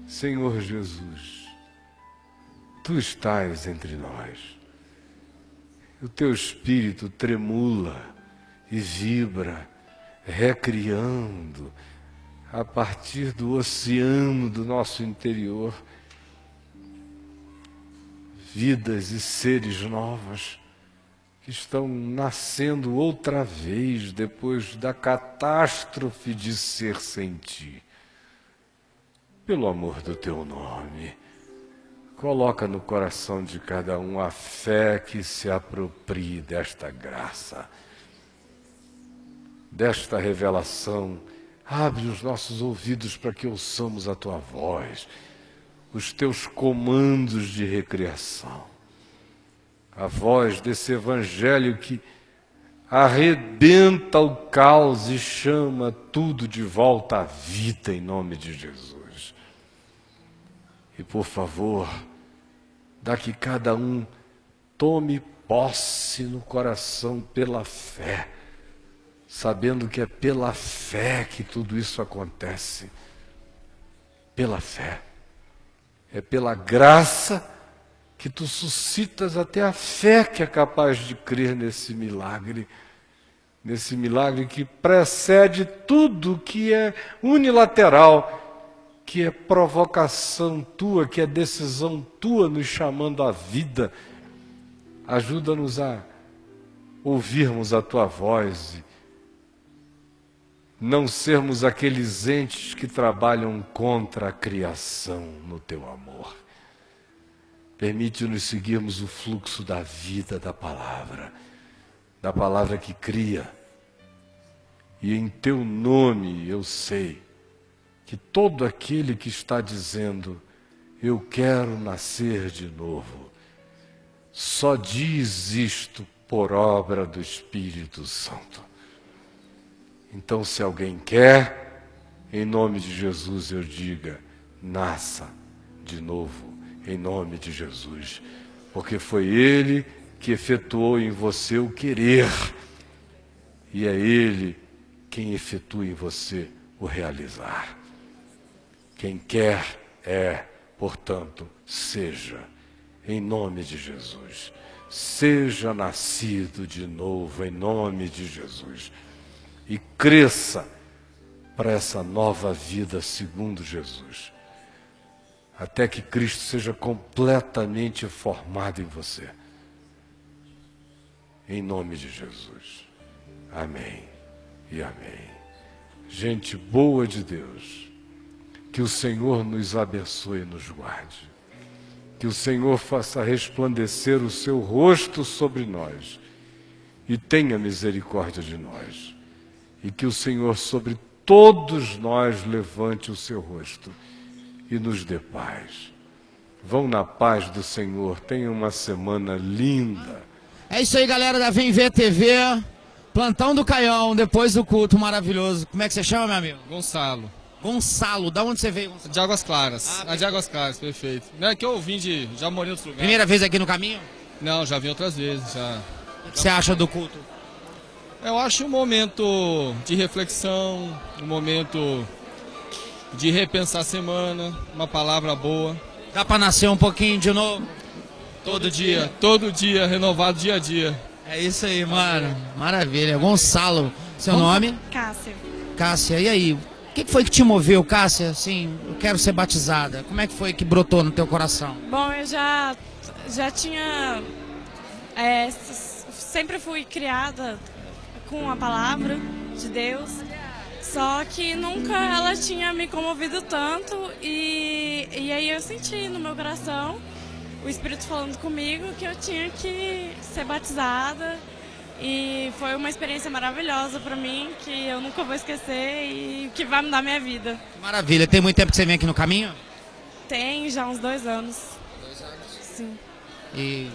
Senhor Jesus, Tu estás entre nós. O Teu Espírito tremula e vibra, recriando a partir do oceano do nosso interior vidas e seres novos que estão nascendo outra vez depois da catástrofe de ser sem Ti. Pelo amor do Teu nome, coloca no coração de cada um a fé que se aproprie desta graça, desta revelação. Abre os nossos ouvidos para que ouçamos a Tua voz, os Teus comandos de recriação, a voz desse Evangelho que arrebenta o caos e chama tudo de volta à vida em nome de Jesus. E por favor, dá que cada um tome posse no coração pela fé, sabendo que é pela fé que tudo isso acontece. Pela fé. É pela graça que tu suscitas até a fé que é capaz de crer nesse milagre que precede tudo que é unilateral, que é provocação tua, que é decisão tua nos chamando à vida. Ajuda-nos a ouvirmos a tua voz e não sermos aqueles entes que trabalham contra a criação no teu amor. Permite-nos seguirmos o fluxo da vida da palavra que cria. E em teu nome eu sei que todo aquele que está dizendo, eu quero nascer de novo, só diz isto por obra do Espírito Santo. Então, se alguém quer, em nome de Jesus eu diga, nasça de novo, em nome de Jesus. Porque foi Ele que efetuou em você o querer. E é Ele quem efetua em você o realizar. Quem quer portanto, seja, em nome de Jesus. Seja nascido de novo, em nome de Jesus. E cresça para essa nova vida segundo Jesus. Até que Cristo seja completamente formado em você. Em nome de Jesus. Amém e amém. Gente boa de Deus, que o Senhor nos abençoe e nos guarde. Que o Senhor faça resplandecer o seu rosto sobre nós e tenha misericórdia de nós. E que o Senhor sobre todos nós levante o seu rosto e nos dê paz. Vão na paz do Senhor, tenham uma semana linda. É isso aí, galera da Vem Ver TV, Plantão do Caião, depois do culto maravilhoso. Como é que você chama, meu amigo? Gonçalo. Gonçalo, da onde você veio, Gonçalo? De Águas Claras. De Águas Claras, perfeito. Não é que eu vim já morei em outros lugares. Primeira vez aqui no caminho? Não, já vim outras vezes, já. O que você acha do culto? Eu acho um momento de reflexão, um momento de repensar a semana, uma palavra boa. Dá pra nascer um pouquinho de novo? Todo dia, renovado dia a dia. É isso aí, mano. Maravilha. Gonçalo, seu nome? Cássia. Cássia, e aí? O que foi que te moveu, Cássia? Assim, eu quero ser batizada. Como é que foi que brotou no teu coração? Bom, eu já tinha... sempre fui criada com a palavra de Deus, só que nunca ela tinha me comovido tanto e aí eu senti no meu coração o Espírito falando comigo que eu tinha que ser batizada. E foi uma experiência maravilhosa pra mim, que eu nunca vou esquecer e que vai mudar minha vida. Maravilha. Tem muito tempo que você vem aqui no caminho? Tem já uns 2 anos. 2 anos? Sim. E,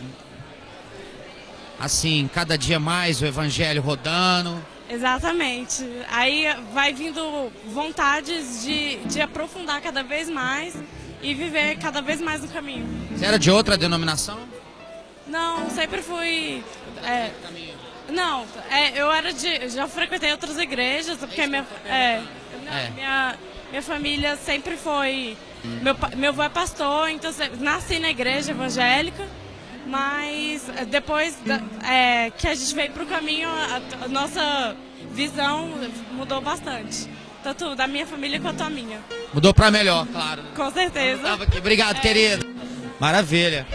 assim, cada dia mais o evangelho rodando. Exatamente. Aí vai vindo vontades de aprofundar cada vez mais e viver cada vez mais no caminho. Você era de outra denominação? Não, sempre fui... Não, eu era já frequentei outras igrejas, porque minha família sempre foi... Meu avô é pastor, então nasci na igreja evangélica, mas depois que a gente veio para o caminho, a nossa visão mudou bastante. Tanto da minha família quanto a minha. Mudou pra melhor, claro. Com certeza. Obrigado, querido. Maravilha.